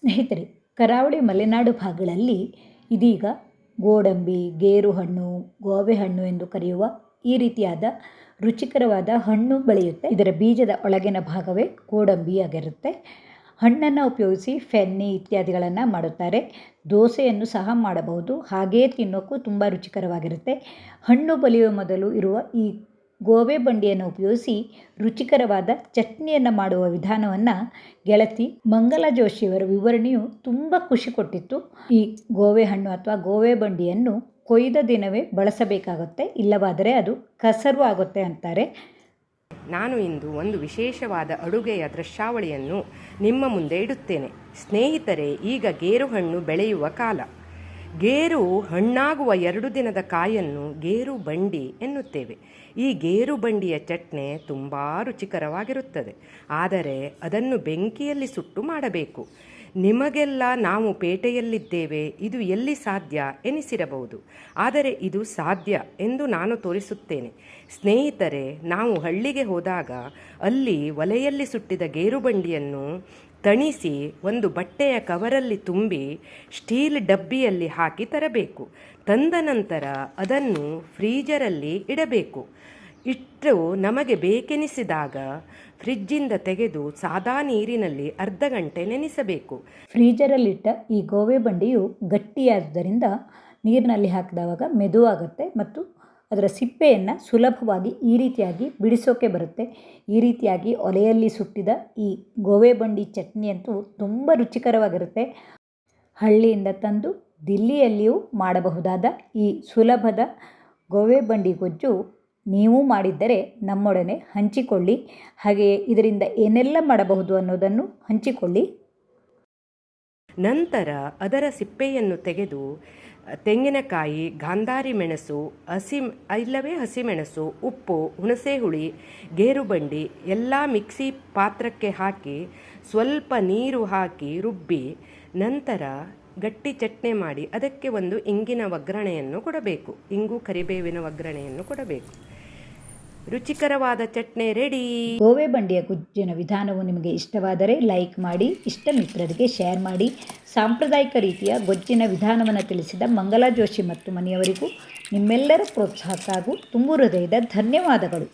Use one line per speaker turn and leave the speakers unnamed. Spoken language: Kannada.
ಸ್ನೇಹಿತರೆ, ಕರಾವಳಿ ಮಲೆನಾಡು ಭಾಗಗಳಲ್ಲಿ ಇದೀಗ ಗೋಡಂಬಿ, ಗೇರು ಹಣ್ಣು, ಗೋವೆ ಹಣ್ಣು ಎಂದು ಕರೆಯುವ ಈ ರೀತಿಯಾದ ರುಚಿಕರವಾದ ಹಣ್ಣು ಬೆಳೆಯುತ್ತೆ. ಇದರ ಬೀಜದ ಒಳಗಿನ ಭಾಗವೇ ಗೋಡಂಬಿಯಾಗಿರುತ್ತೆ. ಹಣ್ಣನ್ನು ಉಪಯೋಗಿಸಿ ಫೆನ್ನಿ ಇತ್ಯಾದಿಗಳನ್ನು ಮಾಡುತ್ತಾರೆ. ದೋಸೆಯನ್ನು ಸಹ ಮಾಡಬಹುದು. ಹಾಗೆಯೇ ತಿನ್ನೋಕ್ಕೂ ತುಂಬ ರುಚಿಕರವಾಗಿರುತ್ತೆ. ಹಣ್ಣು ಬಲಿಯುವ ಮೊದಲು ಇರುವ ಈ ಗೋವೆ ಬಂಡಿಯನ್ನು ಉಪಯೋಗಿಸಿ ರುಚಿಕರವಾದ ಚಟ್ನಿಯನ್ನು ಮಾಡುವ ವಿಧಾನವನ್ನು ಗೆಳತಿ ಮಂಗಲ ಜೋಶಿಯವರ ವಿವರಣೆಯು ತುಂಬ ಖುಷಿ ಕೊಟ್ಟಿತ್ತು. ಈ ಗೋವೆ ಹಣ್ಣು ಅಥವಾ ಗೋವೆ ಬಂಡಿಯನ್ನು ಕೊಯ್ದ ದಿನವೇ ಬಳಸಬೇಕಾಗುತ್ತೆ, ಇಲ್ಲವಾದರೆ ಅದು ಕಸರು ಆಗುತ್ತೆ ಅಂತಾರೆ.
ನಾನು ಇಂದು ಒಂದು ವಿಶೇಷವಾದ ಅಡುಗೆಯ ದೃಶ್ಯಾವಳಿಯನ್ನು ನಿಮ್ಮ ಮುಂದೆ ಇಡುತ್ತೇನೆ. ಸ್ನೇಹಿತರೆ, ಈಗ ಗೇರು ಹಣ್ಣು ಬೆಳೆಯುವ ಕಾಲ. ಗೇರು ಹಣ್ಣಾಗುವ 2 ದಿನದ ಕಾಯನ್ನು ಗೇರು ಬಂಡಿ ಎನ್ನುತ್ತೇವೆ. ಈ ಗೇರು ಬಂಡಿಯ ಚಟ್ನಿ ತುಂಬ ರುಚಿಕರವಾಗಿರುತ್ತದೆ. ಆದರೆ ಅದನ್ನು ಬೆಂಕಿಯಲ್ಲಿ ಸುಟ್ಟು ಮಾಡಬೇಕು. ನಿಮಗೆಲ್ಲ ನಾವು ಪೇಟೆಯಲ್ಲಿದ್ದೇವೆ, ಇದು ಎಲ್ಲಿ ಸಾಧ್ಯ ಎನಿಸಿರಬಹುದು. ಆದರೆ ಇದು ಸಾಧ್ಯ ಎಂದು ನಾನು ತೋರಿಸುತ್ತೇನೆ. ಸ್ನೇಹಿತರೆ, ನಾವು ಹಳ್ಳಿಗೆ ಹೋದಾಗ ಅಲ್ಲಿ ಒಲೆಯಲ್ಲಿ ಸುಟ್ಟಿದ ಗೇರು ಬಂಡಿಯನ್ನು ತಣಿಸಿ ಒಂದು ಬಟ್ಟೆಯ ಕವರಲ್ಲಿ ತುಂಬಿ ಸ್ಟೀಲ್ ಡಬ್ಬಿಯಲ್ಲಿ ಹಾಕಿ ತರಬೇಕು. ತಂದ ನಂತರ ಅದನ್ನು ಫ್ರೀಜರಲ್ಲಿ ಇಡಬೇಕು. ಇಟ್ಟು ನಮಗೆ ಬೇಕೆನಿಸಿದಾಗ ಫ್ರಿಜ್ಜಿಂದ ತೆಗೆದು ಸಾದಾ ನೀರಿನಲ್ಲಿ ಅರ್ಧ ಗಂಟೆ ನೆನೆಸಬೇಕು.
ಫ್ರೀಜರಲ್ಲಿಟ್ಟ ಈ ಗೋವೆ ಬಂಡಿಯು ಗಟ್ಟಿಯಾದ್ದರಿಂದ ನೀರಿನಲ್ಲಿ ಹಾಕಿದವಾಗ ಮೆದುವಾಗುತ್ತೆ ಮತ್ತು ಅದರ ಸಿಪ್ಪೆಯನ್ನು ಸುಲಭವಾಗಿ ಈ ರೀತಿಯಾಗಿ ಬಿಡಿಸೋಕೆ ಬರುತ್ತೆ. ಈ ರೀತಿಯಾಗಿ ಒಲೆಯಲ್ಲಿ ಸುಟ್ಟಿದ ಈ ಗೋವೆ ಬಂಡಿ ಚಟ್ನಿ ಅಂತೂ ತುಂಬ ರುಚಿಕರವಾಗಿರುತ್ತೆ. ಹಳ್ಳಿಯಿಂದ ತಂದು ದಿಲ್ಲಿಯಲ್ಲಿಯೂ ಮಾಡಬಹುದಾದ ಈ ಸುಲಭದ ಗೋವೆ ಬಂಡಿ ಗೊಜ್ಜು ನೀವು ಮಾಡಿದ್ದರೆ ನಮ್ಮೊಡನೆ ಹಂಚಿಕೊಳ್ಳಿ. ಹಾಗೆಯೇ ಇದರಿಂದ ಏನೆಲ್ಲ ಮಾಡಬಹುದು ಅನ್ನೋದನ್ನು ಹಂಚಿಕೊಳ್ಳಿ.
ನಂತರ ಅದರ ಸಿಪ್ಪೆಯನ್ನು ತೆಗೆದು ತೆಂಗಿನಕಾಯಿ, ಗಾಂಧಾರಿ ಮೆಣಸು, ಇಲ್ಲವೇ ಹಸಿಮೆಣಸು, ಉಪ್ಪು, ಹುಣಸೆ ಹುಳಿ, ಗೇರು ಬಂಡಿ ಎಲ್ಲ ಮಿಕ್ಸಿ ಪಾತ್ರಕ್ಕೆ ಹಾಕಿ ಸ್ವಲ್ಪ ನೀರು ಹಾಕಿ ರುಬ್ಬಿ ನಂತರ ಗಟ್ಟಿ ಚಟ್ನಿ ಮಾಡಿ ಅದಕ್ಕೆ ಒಂದು ಇಂಗಿನ ಒಗ್ಗರಣೆಯನ್ನು ಕೊಡಬೇಕು. ಇಂಗು ಕರಿಬೇವಿನ ಒಗ್ಗರಣೆಯನ್ನು ಕೊಡಬೇಕು. ರುಚಿಕರವಾದ ಚಟ್ನಿ ರೆಡಿ.
ಗೋವೆ ಬಂಡಿಯ ಗುಜ್ಜಿನ ವಿಧಾನವು ನಿಮಗೆ ಇಷ್ಟವಾದರೆ ಲೈಕ್ ಮಾಡಿ, ಇಷ್ಟ ಮಿತ್ರರಿಗೆ ಶೇರ್ ಮಾಡಿ. ಸಾಂಪ್ರದಾಯಿಕ ರೀತಿಯ ಗೊಜ್ಜಿನ ವಿಧಾನವನ್ನು ತಿಳಿಸಿದ ಮಂಗಲ ಜೋಶಿ ಮತ್ತು ಮನೆಯವರಿಗೂ ನಿಮ್ಮೆಲ್ಲರ ಪ್ರೋತ್ಸಾಹಕ್ಕಾಗೂ ತುಂಬು ಹೃದಯದ ಧನ್ಯವಾದಗಳು.